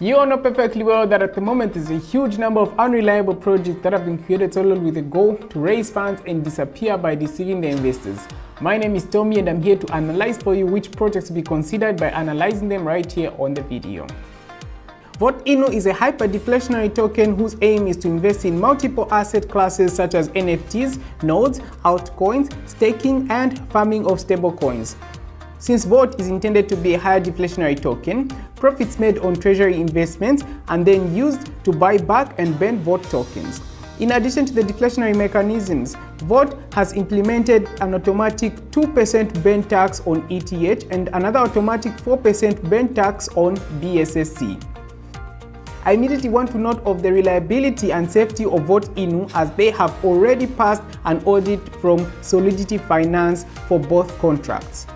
You all know perfectly well that at the moment there's a huge number of unreliable projects that have been created solely with a goal to raise funds and disappear by deceiving the investors. My name is Tommy and I'm here to analyze for you which projects to be considered by analyzing them right here on the video. Vote Inu is a hyper-deflationary token whose aim is to invest in multiple asset classes such as NFTs, nodes, altcoins, staking, and farming of stablecoins. Since Vote is intended to be a higher deflationary token, profits made on treasury investments and then used to buy back and burn Vote tokens. In addition to the deflationary mechanisms, Vote has implemented an automatic 2% burn tax on ETH and another automatic 4% burn tax on BSSC. I immediately want to note of the reliability and safety of Vote Inu as they have already passed an audit from Solidity Finance for both contracts.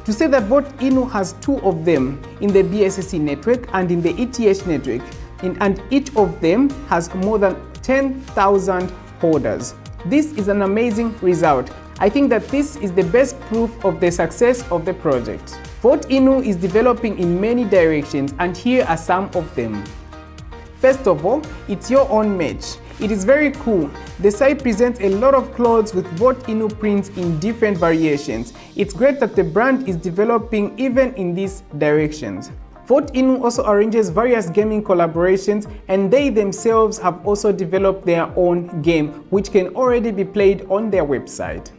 To say that Vote Inu has two of them in the BSSC network and in the ETH network, and each of them has more than 10,000 holders. This is an amazing result. I think that this is the best proof of the success of the project. Vote Inu is developing in many directions and here are some of them. First of all, it's your own merch. It is very cool. The site presents a lot of clothes with Vote Inu prints in different variations. It's great that the brand is developing even in these directions. Vote Inu also arranges various gaming collaborations and they themselves have also developed their own game which can already be played on their website.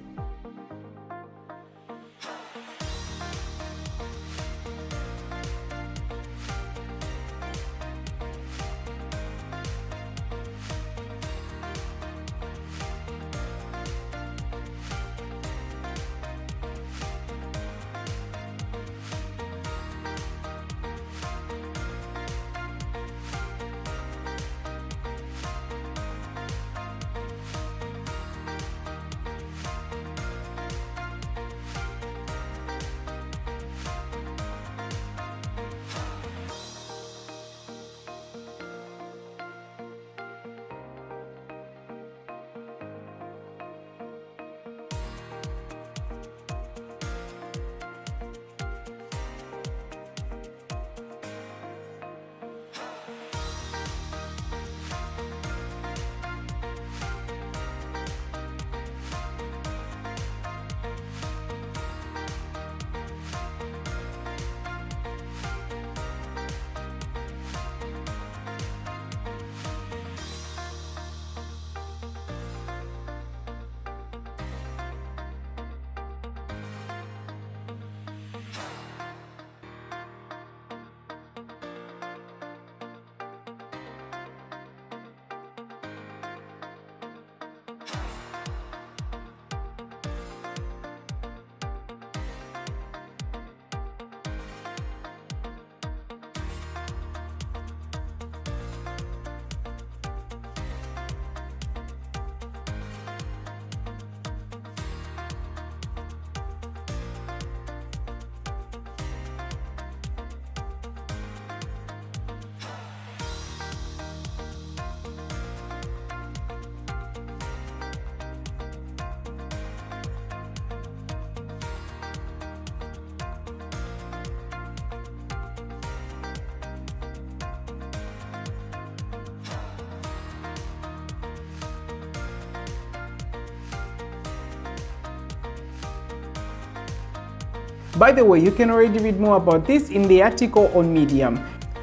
By the way, you can already read more about this in the article on Medium.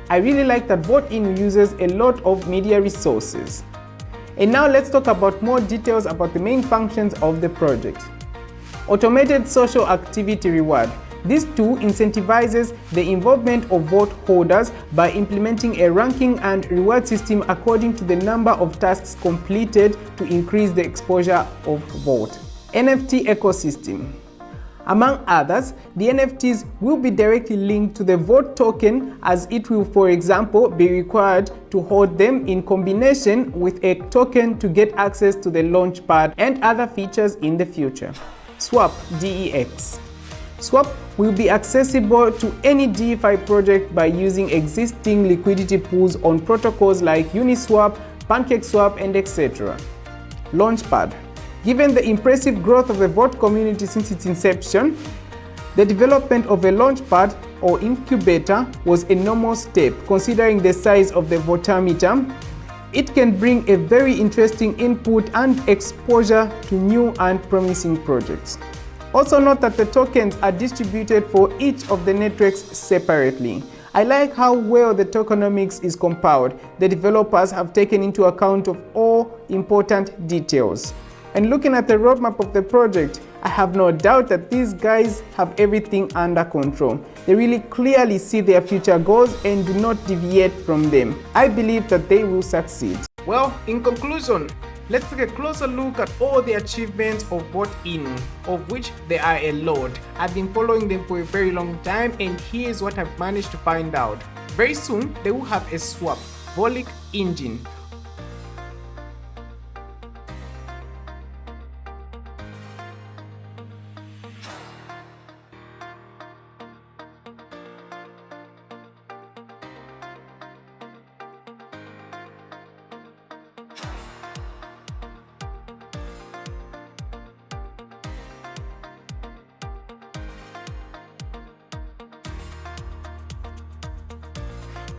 I really like that Vote Inu uses a lot of media resources. And now let's talk about more details about the main functions of the project. Automated social activity reward. This tool incentivizes the involvement of vote holders by implementing a ranking and reward system according to the number of tasks completed to increase the exposure of vote. NFT ecosystem. Among others, the NFTs will be directly linked to the Vote token as it will, for example, be required to hold them in combination with a token to get access to the Launchpad and other features in the future. Swap DEX. Swap will be accessible to any DeFi project by using existing liquidity pools on protocols like Uniswap, PancakeSwap, and etc. Launchpad. Given the impressive growth of the Vote community since its inception, the development of a Launchpad or incubator was a normal step considering the size of the Votameter. It can bring a very interesting input and exposure to new and promising projects. Also note that the tokens are distributed for each of the networks separately. I like how well the tokenomics is compiled. The developers have taken into account of all important details. And looking at the roadmap of the project, I have no doubt that these guys have everything under control. They really clearly see their future goals and do not deviate from them. I believe that they will succeed. Well, in conclusion, let's take a closer look at all the achievements of Vote Inu, of which there are a lot. I've been following them for a very long time, and here's what I've managed to find out. Very soon, they will have a swap, Volic engine.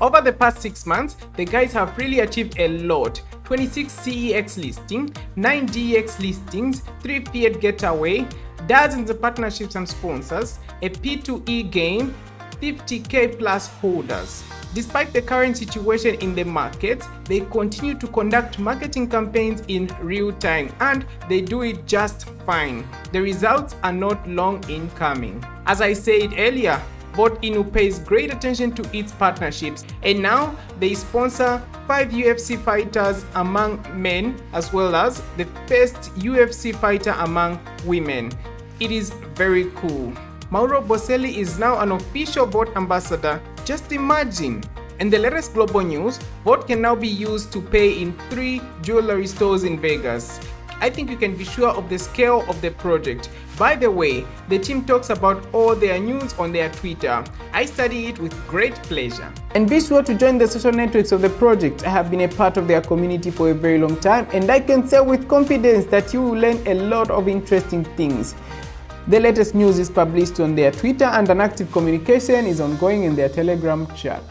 Over the past 6 months, the guys have really achieved a lot. 26 CEX listing, 9 DEX listings, 3 Fiat Getaway, dozens of partnerships and sponsors, a P2E game, 50k plus holders. Despite the current situation in the market, they continue to conduct marketing campaigns in real time, and they do it just fine. The results are not long in coming. As I said earlier, Vote Inu pays great attention to its partnerships, and now they sponsor 5 UFC fighters among men, as well as the first UFC fighter among women. It is very cool. Mauro Boselli is now an official Vote ambassador. Just imagine! In the latest global news, Vote can now be used to pay in 3 jewelry stores in Vegas. I think you can be sure of the scale of the project. By the way, the team talks about all their news on their Twitter. I study it with great pleasure. And be sure to join the social networks of the project. I have been a part of their community for a very long time, and I can say with confidence that you will learn a lot of interesting things. The latest news is published on their Twitter, and an active communication is ongoing in their Telegram chat.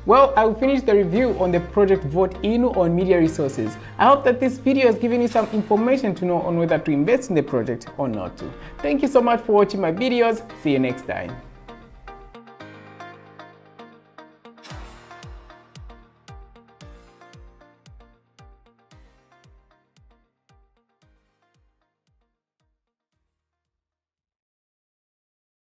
Well, I will finish the review on the project Vote Inu on Media Resources. I hope that this video has given you some information to know on whether to invest in the project or not to. Thank you so much for watching my videos. See you next time.